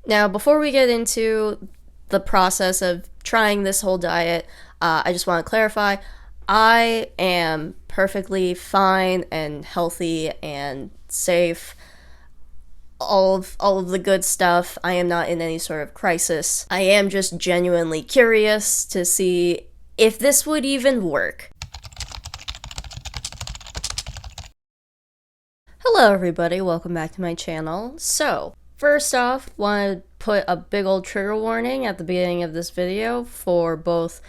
Now, before we get into the process of trying this whole diet, I just want to clarify I am perfectly fine and healthy and safe. All of the good stuff. I am not in any sort of crisis. I am just genuinely curious to see if this would even work. Hello everybody, welcome back to my channel. So, first off, want to put a big old trigger warning at the beginning of this video for both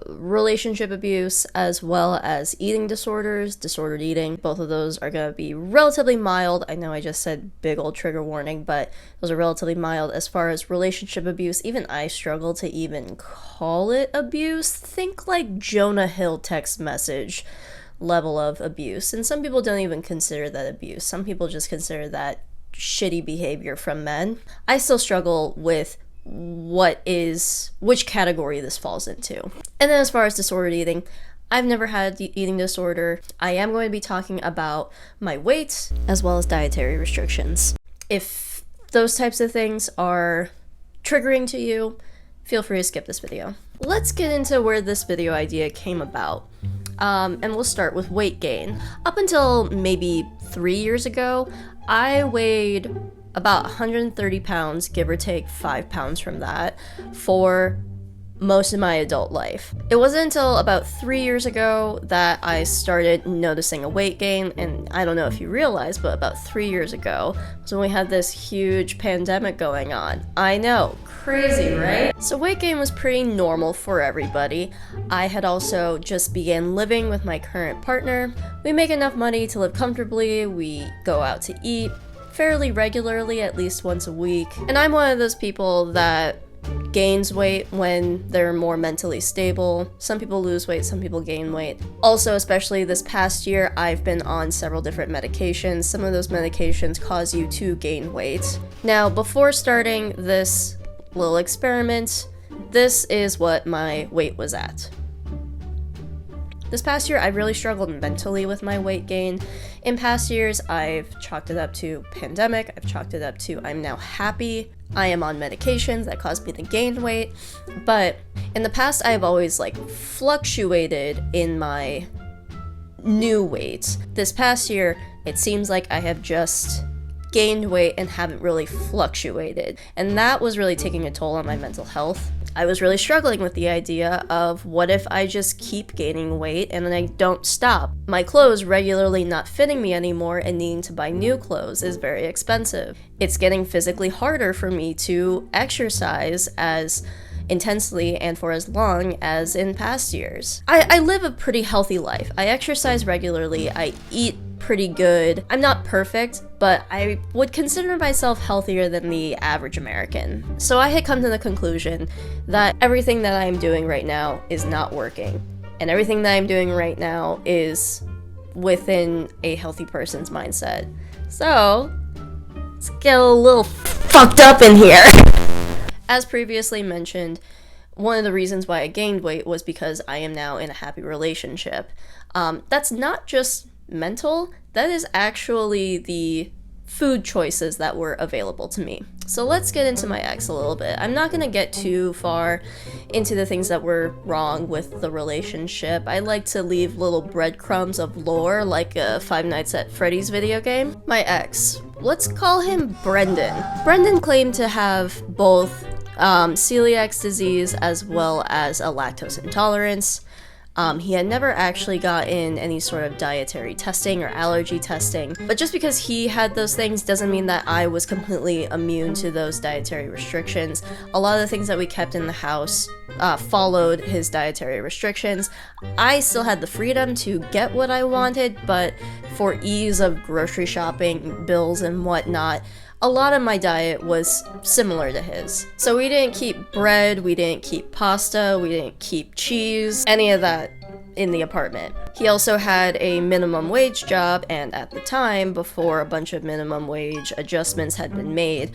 relationship abuse as well as eating disorders, disordered eating. Both of those are going to be relatively mild. I know I just said big old trigger warning, but those are relatively mild. As far as relationship abuse, even I struggle to even call it abuse. Think like Jonah Hill text message level of abuse. And some people don't even consider that abuse. Some people just consider that shitty behavior from men. I still struggle with which category this falls into. And then as far as disordered eating, I've never had eating disorder. I am going to be talking about my weight as well as dietary restrictions. If those types of things are triggering to you, feel free to skip this video. Let's get into where this video idea came about. And we'll start with weight gain. Up until maybe 3 years ago, I weighed about 130 pounds, give or take 5 pounds from that, for most of my adult life. It wasn't until about 3 years ago that I started noticing a weight gain, and I don't know if you realize, but about 3 years ago was when we had this huge pandemic going on. I know, crazy, right? So weight gain was pretty normal for everybody. I had also just began living with my current partner. We make enough money to live comfortably, we go out to eat fairly regularly, at least once a week. And I'm one of those people that gains weight when they're more mentally stable. Some people lose weight, some people gain weight. Also, especially this past year, I've been on several different medications. Some of those medications cause you to gain weight. Now, before starting this little experiment, this is what my weight was at. This past year, I really struggled mentally with my weight gain. In past years, I've chalked it up to pandemic, I've chalked it up to I'm now happy, I am on medications that caused me to gain weight, but in the past, I've always fluctuated in my new weight. This past year, it seems like I have just gained weight and haven't really fluctuated, and that was really taking a toll on my mental health. I was really struggling with the idea of what if I just keep gaining weight and then I don't stop. My clothes regularly not fitting me anymore and needing to buy new clothes is very expensive. It's getting physically harder for me to exercise as intensely and for as long as in past years. I live a pretty healthy life. I exercise regularly, I eat pretty good. I'm not perfect, but I would consider myself healthier than the average American. So I had come to the conclusion that everything that I'm doing right now is not working. And everything that I'm doing right now is within a healthy person's mindset. So, let's get a little fucked up in here. As previously mentioned, one of the reasons why I gained weight was because I am now in a happy relationship. That's not just mental, that is actually the food choices that were available to me. So let's get into my ex a little bit. I'm not gonna get too far into the things that were wrong with the relationship. I like to leave little breadcrumbs of lore like a Five Nights at Freddy's video game. My ex, let's call him Brendan. Brendan claimed to have both celiac disease as well as a lactose intolerance. He had never actually gotten any sort of dietary testing or allergy testing, but just because he had those things doesn't mean that I was completely immune to those dietary restrictions. A lot of the things that we kept in the house followed his dietary restrictions. I still had the freedom to get what I wanted, but for ease of grocery shopping, bills, and whatnot, a lot of my diet was similar to his. So we didn't keep bread, we didn't keep pasta, we didn't keep cheese, any of that. in the apartment. He also had a minimum wage job, and at the time, before a bunch of minimum wage adjustments had been made,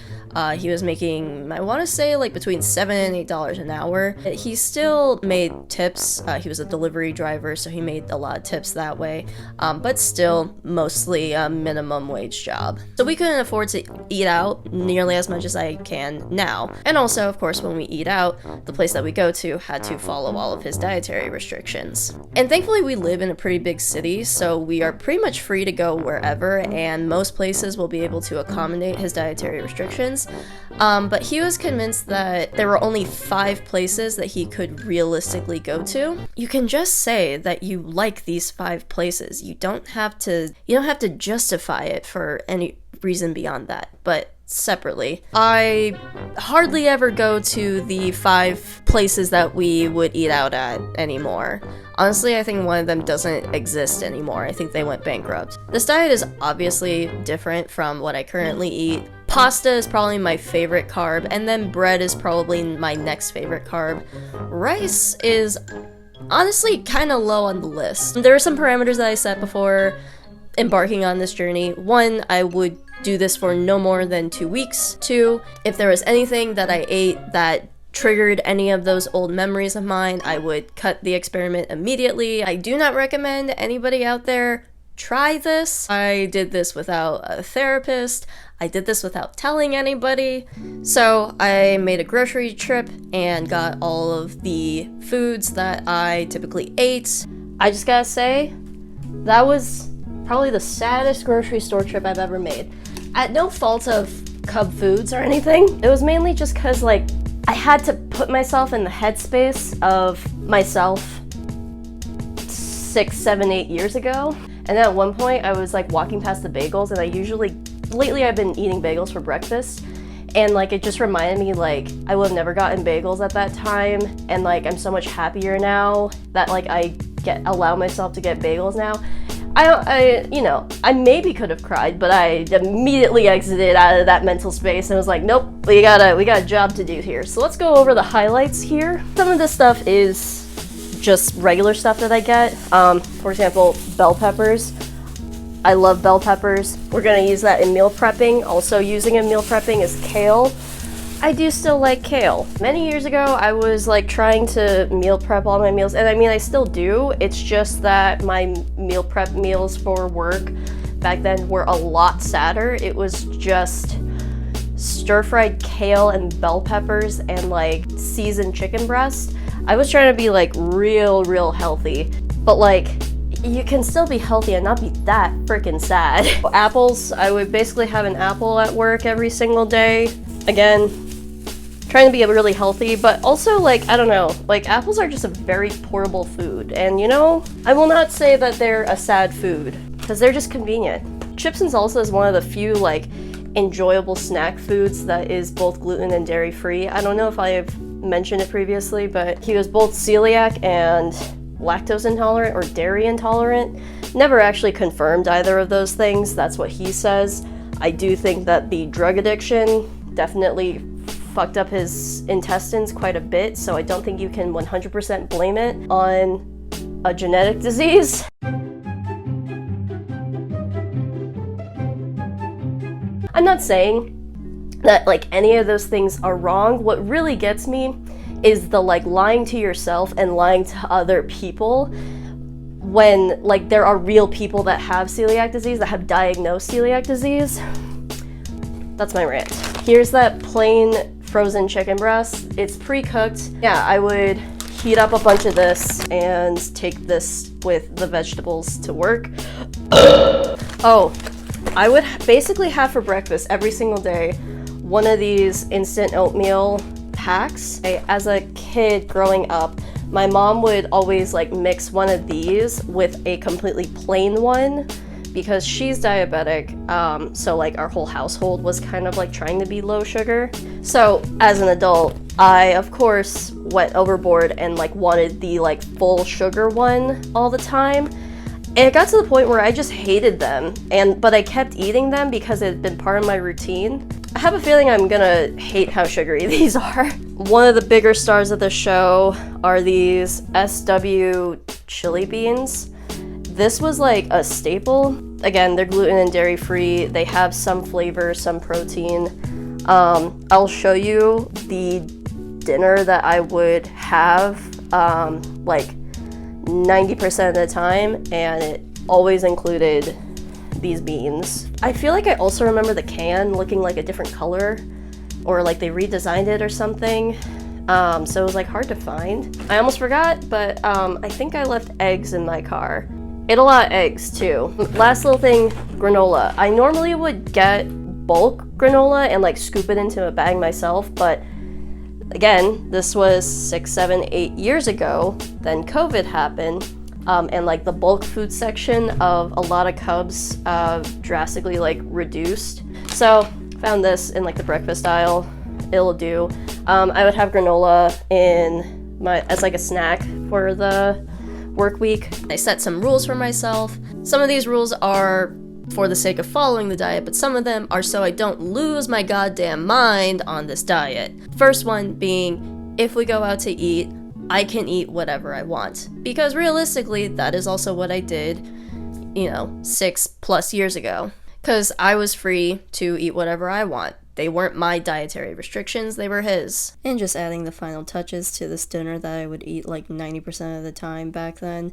he was making, I want to say, like between $7 and $8 an hour. He still made tips. He was a delivery driver, so he made a lot of tips that way, but still mostly a minimum wage job. So we couldn't afford to eat out nearly as much as I can now. And also, of course, when we eat out, the place that we go to had to follow all of his dietary restrictions. And thankfully we live in a pretty big city, so we are pretty much free to go wherever, and most places will be able to accommodate his dietary restrictions. But he was convinced that there were only 5 places that he could realistically go to. You can just say that you like these 5 places. You don't have to justify it for any reason beyond that. But separately, I hardly ever go to the 5 places that we would eat out at anymore. Honestly, I think one of them doesn't exist anymore. I think they went bankrupt. This diet is obviously different from what I currently eat. Pasta is probably my favorite carb, and then bread is probably my next favorite carb. Rice is honestly kind of low on the list. There are some parameters that I set before embarking on this journey. 1, I would do this for no more than 2 weeks. 2, if there was anything that I ate that triggered any of those old memories of mine, I would cut the experiment immediately. I do not recommend anybody out there try this. I did this without a therapist. I did this without telling anybody. So I made a grocery trip and got all of the foods that I typically ate. I just gotta say, that was probably the saddest grocery store trip I've ever made. At no fault of Cub Foods or anything. It was mainly just because, like, I had to put myself in the headspace of myself 6, 7, 8 years ago. And at one point, I was, like, walking past the bagels, and lately I've been eating bagels for breakfast. And, like, it just reminded me, like, I would have never gotten bagels at that time. And, like, I'm so much happier now that, like, I allow myself to get bagels now. I maybe could have cried, but I immediately exited out of that mental space and was like, nope, we got a job to do here. So let's go over the highlights here. Some of this stuff is just regular stuff that I get. For example, bell peppers. I love bell peppers. We're gonna use that in meal prepping. Also using in meal prepping is kale. I do still like kale. Many years ago, I was like trying to meal prep all my meals, and I mean, I still do. It's just that my meal prep meals for work back then were a lot sadder. It was just stir-fried kale and bell peppers and like seasoned chicken breast. I was trying to be like real healthy, but like you can still be healthy and not be that freaking sad. Apples, I would basically have an apple at work every single day. Again, trying to be really healthy, but also like, I don't know, like apples are just a very portable food. And you know, I will not say that they're a sad food because they're just convenient. Chips and salsa is one of the few like enjoyable snack foods that is both gluten and dairy free. I don't know if I have mentioned it previously, but he was both celiac and lactose intolerant or dairy intolerant. Never actually confirmed either of those things. That's what he says. I do think that the drug addiction definitely fucked up his intestines quite a bit, so I don't think you can 100% blame it on a genetic disease. I'm not saying that like any of those things are wrong. What really gets me is the like lying to yourself and lying to other people when like there are real people that have celiac disease, that have diagnosed celiac disease. That's my rant. Here's that plain frozen chicken breast. It's pre-cooked. Yeah, I would heat up a bunch of this and take this with the vegetables to work. Oh, I would basically have for breakfast every single day one of these instant oatmeal packs. As a kid growing up, my mom would always like mix one of these with a completely plain one because she's diabetic, so like our whole household was kind of like trying to be low sugar. So as an adult, I of course went overboard and like wanted the like full sugar one all the time. And it got to the point where I just hated them, but I kept eating them because it had been part of my routine. I have a feeling I'm gonna hate how sugary these are. One of the bigger stars of the show are these SW chili beans. This was like a staple. Again, they're gluten and dairy free. They have some flavor, some protein. I'll show you the dinner that I would have like 90% of the time, and it always included these beans. I feel like I also remember the can looking like a different color, or like they redesigned it or something. So it was like hard to find. I almost forgot, but I think I left eggs in my car. Ate a lot of eggs too. Last little thing, granola. I normally would get bulk granola and like scoop it into a bag myself, but again, this was 6, 7, 8 years ago. Then COVID happened, and like the bulk food section of a lot of Cubs drastically like reduced. So found this in like the breakfast aisle. It'll do. I would have granola as like a snack for the work week. I set some rules for myself. Some of these rules are for the sake of following the diet, but some of them are so I don't lose my goddamn mind on this diet. First one being, if we go out to eat, I can eat whatever I want. Because realistically, that is also what I did, 6+ years ago. Because I was free to eat whatever I want. They weren't my dietary restrictions, they were his. And just adding the final touches to this dinner that I would eat like 90% of the time back then.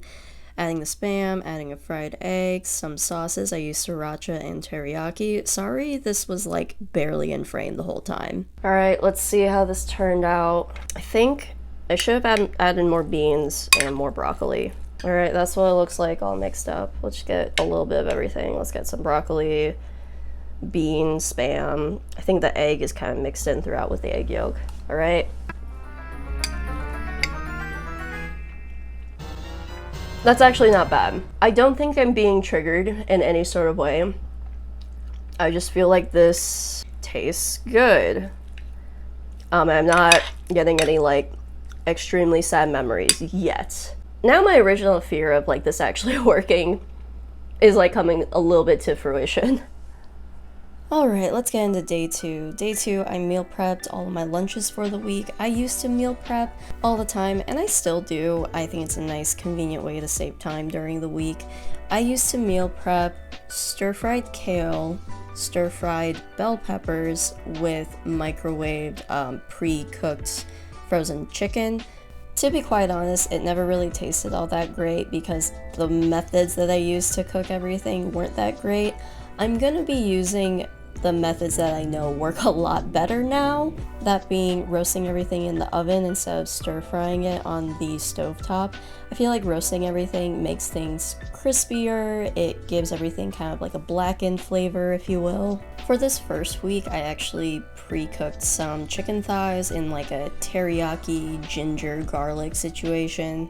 Adding the Spam, adding a fried egg, some sauces. I used sriracha and teriyaki. Sorry, this was like barely in frame the whole time. Alright, let's see how this turned out. I think I should have added more beans and more broccoli. Alright, that's what it looks like all mixed up. Let's get a little bit of everything. Let's get some broccoli, beans, Spam. I think the egg is kind of mixed in throughout with the egg yolk. Alright. That's actually not bad. I don't think I'm being triggered in any sort of way. I just feel like this tastes good. I'm not getting any like extremely sad memories yet. Now my original fear of like this actually working is like coming a little bit to fruition. Alright, let's get into day 2. Day 2, I meal prepped all of my lunches for the week. I used to meal prep all the time, and I still do. I think it's a nice, convenient way to save time during the week. I used to meal prep stir-fried kale, stir-fried bell peppers with microwaved, pre-cooked frozen chicken. To be quite honest, it never really tasted all that great because the methods that I used to cook everything weren't that great. I'm gonna be using the methods that I know work a lot better now, that being roasting everything in the oven instead of stir frying it on the stovetop. I feel like roasting everything makes things crispier, it gives everything kind of like a blackened flavor, if you will. For this first week, I actually pre-cooked some chicken thighs in like a teriyaki ginger garlic situation.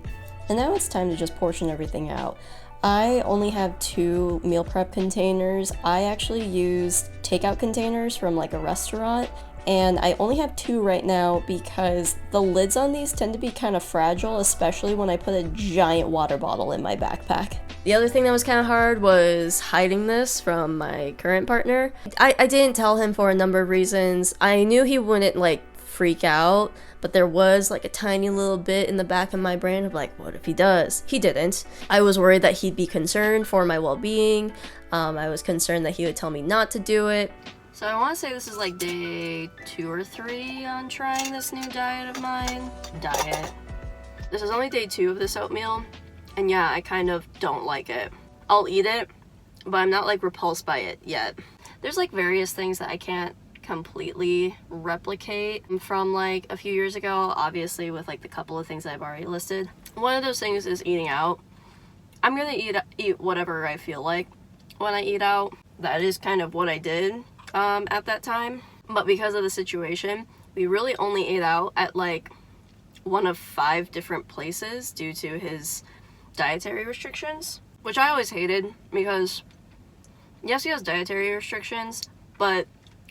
And now it's time to just portion everything out. I only have 2 meal prep containers. I actually used takeout containers from like a restaurant, and I only have 2 right now because the lids on these tend to be kind of fragile, especially when I put a giant water bottle in my backpack. The other thing that was kind of hard was hiding this from my current partner. I didn't tell him for a number of reasons. I knew he wouldn't like freak out, but there was like a tiny little bit in the back of my brain of like, what if he does? He didn't. I was worried that he'd be concerned for my well-being. I was concerned that he would tell me not to do it. So I want to say this is like day 2 or 3 on trying this new diet of mine. This is only day 2 of this oatmeal, and yeah, I kind of don't like it. I'll eat it, but I'm not like repulsed by it yet. There's like various things that I can't completely replicate from like a few years ago, obviously with like the couple of things I've already listed. One of those things is eating out. I'm gonna eat whatever I feel like when I eat out. That is kind of what I did at that time, but because of the situation, we really only ate out at like one of 5 different places due to his dietary restrictions, which I always hated because yes, he has dietary restrictions, but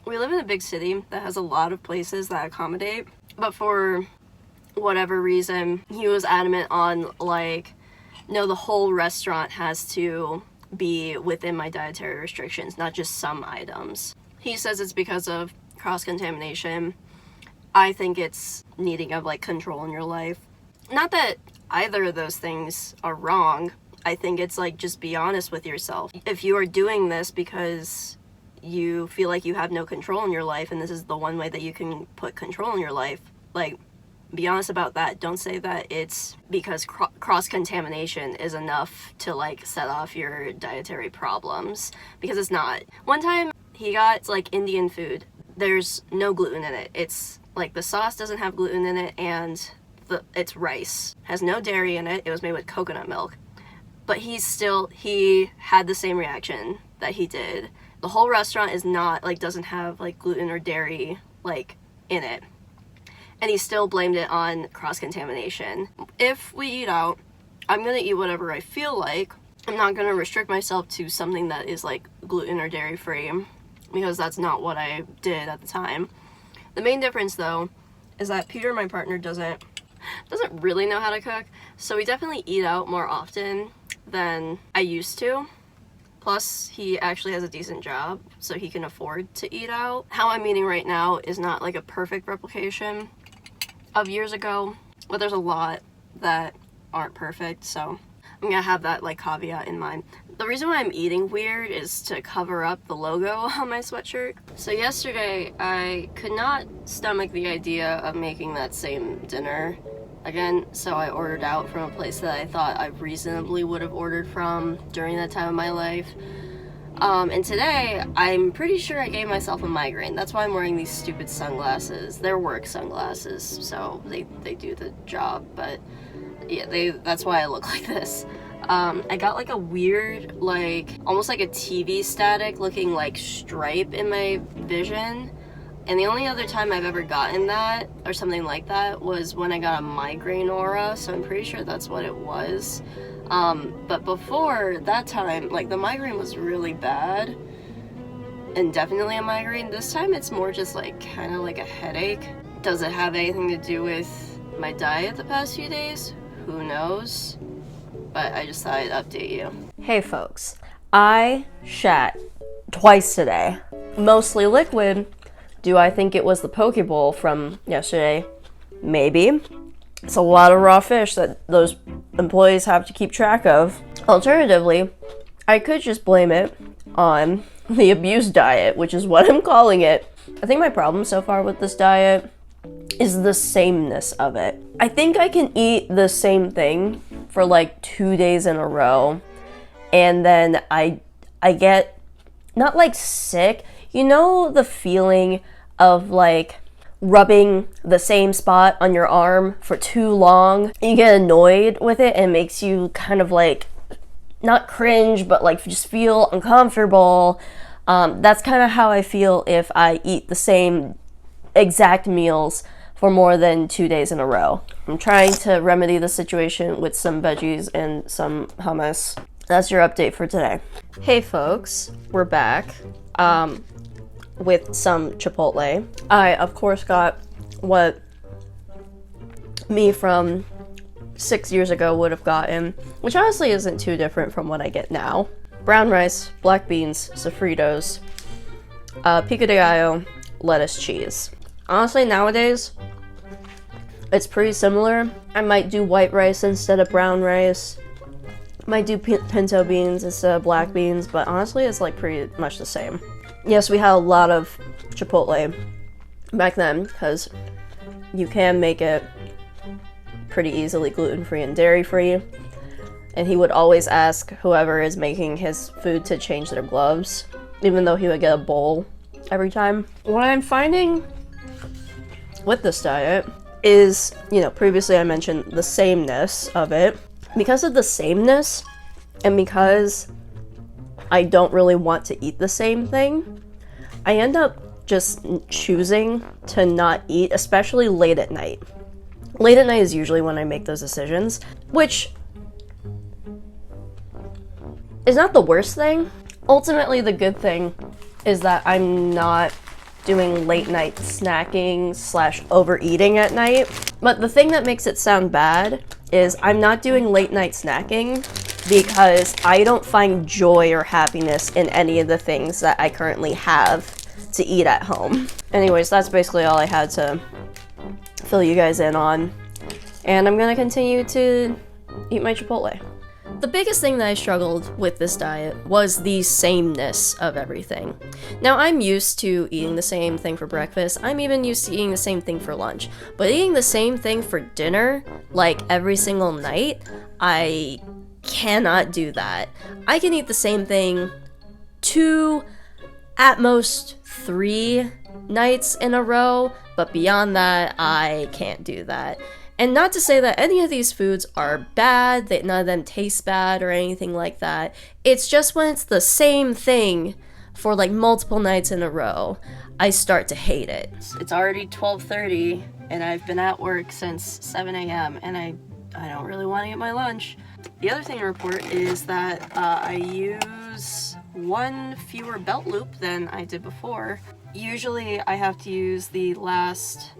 we live in a big city that has a lot of places that accommodate, but for whatever reason, he was adamant on like, no, the whole restaurant has to be within my dietary restrictions, not just some items. He says it's because of cross-contamination. I think it's needing of like control in your life. Not that either of those things are wrong. I think it's like, just be honest with yourself. If you are doing this because you feel like you have no control in your life and this is the one way that you can put control in your life, like, be honest about that. Don't say that it's because cross-contamination is enough to like set off your dietary problems, because it's not. One time he got like Indian food. There's no gluten in it. It's like the sauce doesn't have gluten in it, and it's rice. Has no dairy in it. It was made with coconut milk. But he had the same reaction that he did. The whole restaurant is not like, doesn't have like gluten or dairy like in it. And he still blamed it on cross-contamination. If we eat out, I'm gonna eat whatever I feel like. I'm not gonna restrict myself to something that is like gluten or dairy free, because that's not what I did at the time. The main difference though is that Peter, my partner, doesn't really know how to cook, so we definitely eat out more often than I used to. Plus, he actually has a decent job, so he can afford to eat out. How I'm eating right now is not like a perfect replication of years ago, but there's a lot that aren't perfect, so I'm gonna have that like caveat in mind. The reason why I'm eating weird is to cover up the logo on my sweatshirt. So yesterday, I could not stomach the idea of making that same dinner again, so I ordered out from a place that I thought I reasonably would have ordered from during that time of my life. And today, I'm pretty sure I gave myself a migraine. That's why I'm wearing these stupid sunglasses. They're work sunglasses, so they do the job, but yeah, that's why I look like this. I got like a weird, like, almost like a TV static looking like stripe in my vision. And the only other time I've ever gotten that, or something like that, was when I got a migraine aura, so I'm pretty sure that's what it was. But before that time, like, the migraine was really bad, and definitely a migraine. This time it's more just like, kind of like a headache. Does it have anything to do with my diet the past few days? Who knows? But I just thought I'd update you. Hey folks, I shat twice today. Mostly liquid. Do I think it was the poke bowl from yesterday? Maybe. It's a lot of raw fish that those employees have to keep track of. Alternatively, I could just blame it on the abuse diet, which is what I'm calling it. I think my problem so far with this diet is the sameness of it. I think I can eat the same thing for like 2 days in a row, and then I get, not like sick, you know the feeling of like rubbing the same spot on your arm for too long? You get annoyed with it and it makes you kind of like, not cringe, but like just feel uncomfortable. That's kind of how I feel if I eat the same exact meals for more than 2 days in a row. I'm trying to remedy the situation with some veggies and some hummus. That's your update for today. Hey folks, we're back with some Chipotle. I, of course, got what me from 6 years ago would have gotten, which honestly isn't too different from what I get now. Brown rice, black beans, sofritos, pico de gallo, lettuce, cheese. Honestly, nowadays, it's pretty similar. I might do white rice instead of brown rice. Might do pinto beans instead of black beans, but honestly, it's like pretty much the same. Yes, we had a lot of Chipotle back then, because you can make it pretty easily gluten-free and dairy-free. And he would always ask whoever is making his food to change their gloves, even though he would get a bowl every time. What I'm finding with this diet is, you know, previously I mentioned the sameness of it. Because of the sameness, and because I don't really want to eat the same thing, I end up just choosing to not eat, especially late at night. Late at night is usually when I make those decisions, which is not the worst thing. Ultimately, the good thing is that I'm not doing late night snacking / overeating at night. But the thing that makes it sound bad is I'm not doing late night snacking because I don't find joy or happiness in any of the things that I currently have to eat at home. Anyways, that's basically all I had to fill you guys in on. and I'm gonna continue to eat my Chipotle. The biggest thing that I struggled with this diet was the sameness of everything. Now, I'm used to eating the same thing for breakfast. I'm even used to eating the same thing for lunch. But eating the same thing for dinner, like every single night, I cannot do that. I can eat the same thing 2, at most 3 nights in a row, but beyond that, I can't do that. And not to say that any of these foods are bad, that none of them taste bad or anything like that. It's just when it's the same thing for like multiple nights in a row, I start to hate it. It's already 12:30 and I've been at work since 7 a.m. and I don't really want to eat my lunch. The other thing to report is that I use 1 fewer belt loop than I did before. Usually I have to use the last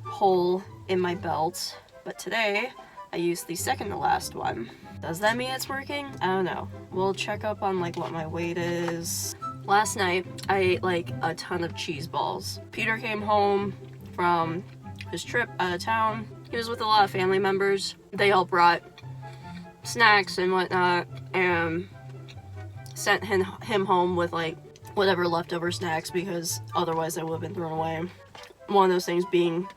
hole in my belt, but today I used the second to last one. Does that mean it's working? I don't know. We'll check up on like what my weight is. Last night I ate like a ton of cheese balls. Peter came home from his trip out of town. He was with a lot of family members. They all brought snacks and whatnot and sent him home with like whatever leftover snacks because otherwise they would have been thrown away. One of those things being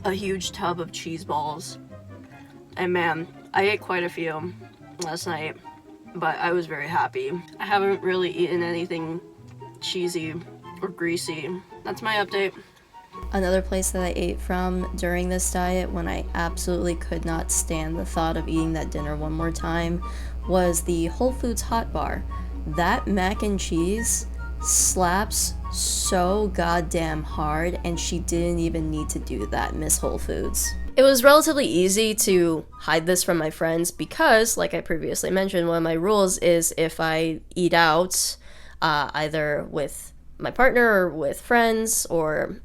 a huge tub of cheese balls. And man, I ate quite a few last night, but I was very happy. I haven't really eaten anything cheesy or greasy. That's my update. Another place that I ate from during this diet when I absolutely could not stand the thought of eating that dinner one more time was the Whole Foods Hot Bar. That mac and cheese slaps so goddamn hard, and she didn't even need to do that, Miss Whole Foods. It was relatively easy to hide this from my friends because, like I previously mentioned, one of my rules is if I eat out, either with my partner or with friends or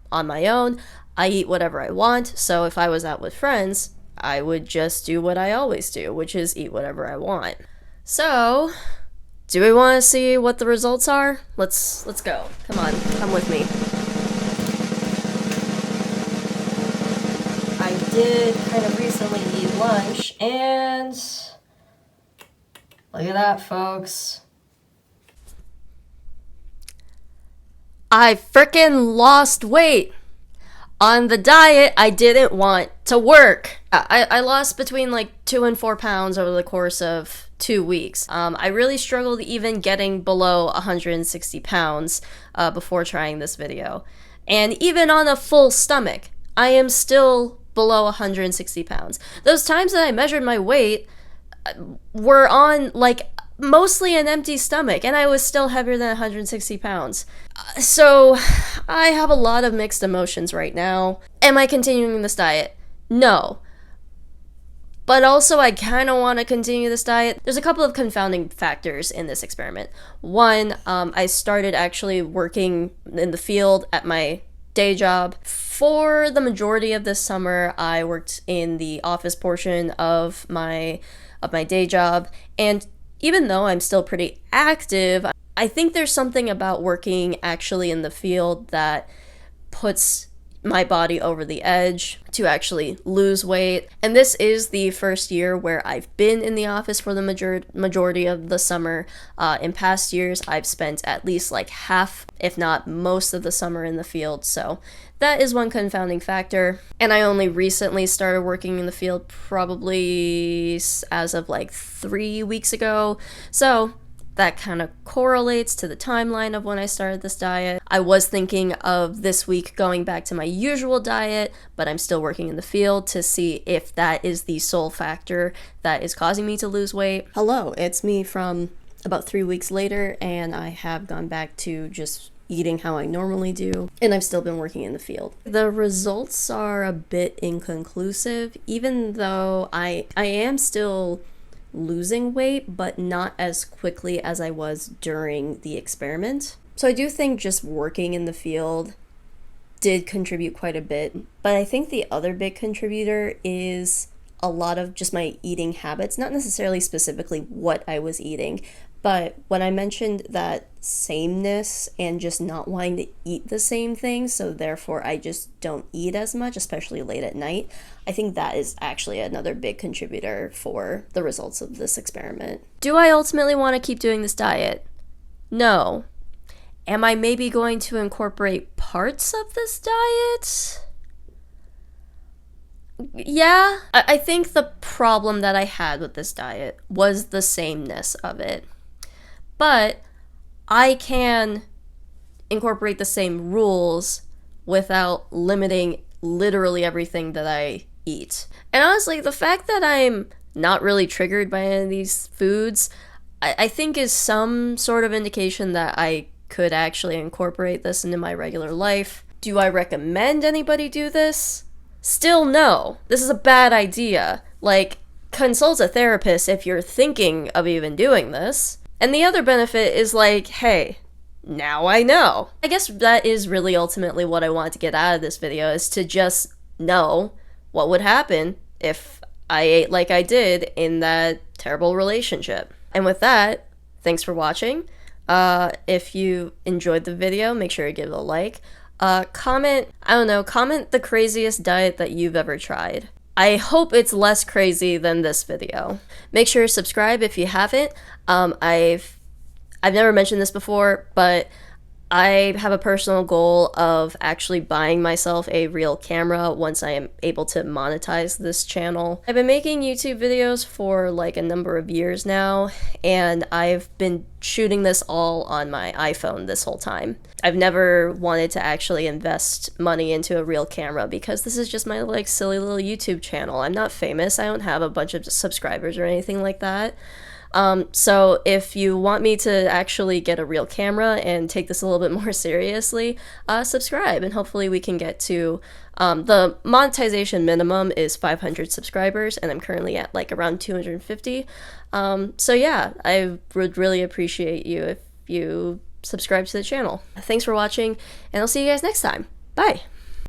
on my own, I eat whatever I want. So if I was out with friends, I would just do what I always do, which is eat whatever I want. So, do we want to see what the results are? Let's go. Come on, come with me. I did kind of recently eat lunch, and look at that, folks. I frickin' lost weight. On the diet, I didn't want to work. I lost between like 2 and 4 pounds over the course of 2 weeks. I really struggled even getting below 160 pounds before trying this video. And even on a full stomach, I am still below 160 pounds. Those times that I measured my weight were on like mostly an empty stomach, and I was still heavier than 160 pounds. So I have a lot of mixed emotions right now. Am I continuing this diet? No. But also I kind of want to continue this diet. There's a couple of confounding factors in this experiment. One, I started actually working in the field at my day job. For the majority of this summer, I worked in the office portion of my day job, and even though I'm still pretty active, I think there's something about working actually in the field that puts my body over the edge to actually lose weight. And this is the first year where I've been in the office for the majority of the summer. In past years, I've spent at least like half, if not most of the summer in the field. So that is one confounding factor. And I only recently started working in the field probably as of like 3 weeks ago. So that kind of correlates to the timeline of when I started this diet. I was thinking of this week going back to my usual diet, but I'm still working in the field to see if that is the sole factor that is causing me to lose weight. Hello, it's me from about 3 weeks later, and I have gone back to just eating how I normally do, and I've still been working in the field. The results are a bit inconclusive, even though I am still losing weight, but not as quickly as I was during the experiment. So I do think just working in the field did contribute quite a bit, but I think the other big contributor is a lot of just my eating habits, not necessarily specifically what I was eating, But when I mentioned that sameness and just not wanting to eat the same thing, so therefore I just don't eat as much, especially late at night, I think that is actually another big contributor for the results of this experiment. Do I ultimately want to keep doing this diet? No. Am I maybe going to incorporate parts of this diet? Yeah. I think the problem that I had with this diet was the sameness of it. But I can incorporate the same rules without limiting literally everything that I eat. And honestly, the fact that I'm not really triggered by any of these foods, I think is some sort of indication that I could actually incorporate this into my regular life. Do I recommend anybody do this? Still no. This is a bad idea. Like, consult a therapist if you're thinking of even doing this. And the other benefit is like, hey, now I know. I guess that is really ultimately what I wanted to get out of this video, is to just know what would happen if I ate like I did in that terrible relationship. And with that, thanks for watching. If you enjoyed the video, make sure to give it a like. Comment the craziest diet that you've ever tried. I hope it's less crazy than this video. Make sure to subscribe if you haven't. I've never mentioned this before, but I have a personal goal of actually buying myself a real camera once I am able to monetize this channel. I've been making YouTube videos for like a number of years now, and I've been shooting this all on my iPhone this whole time. I've never wanted to actually invest money into a real camera because this is just my like silly little YouTube channel. I'm not famous. I don't have a bunch of subscribers or anything like that. So if you want me to actually get a real camera and take this a little bit more seriously, subscribe, and hopefully we can get to, the monetization minimum is 500 subscribers, and I'm currently at like around 250. So yeah, I would really appreciate you if you subscribe to the channel. Thanks for watching, and I'll see you guys next time. Bye!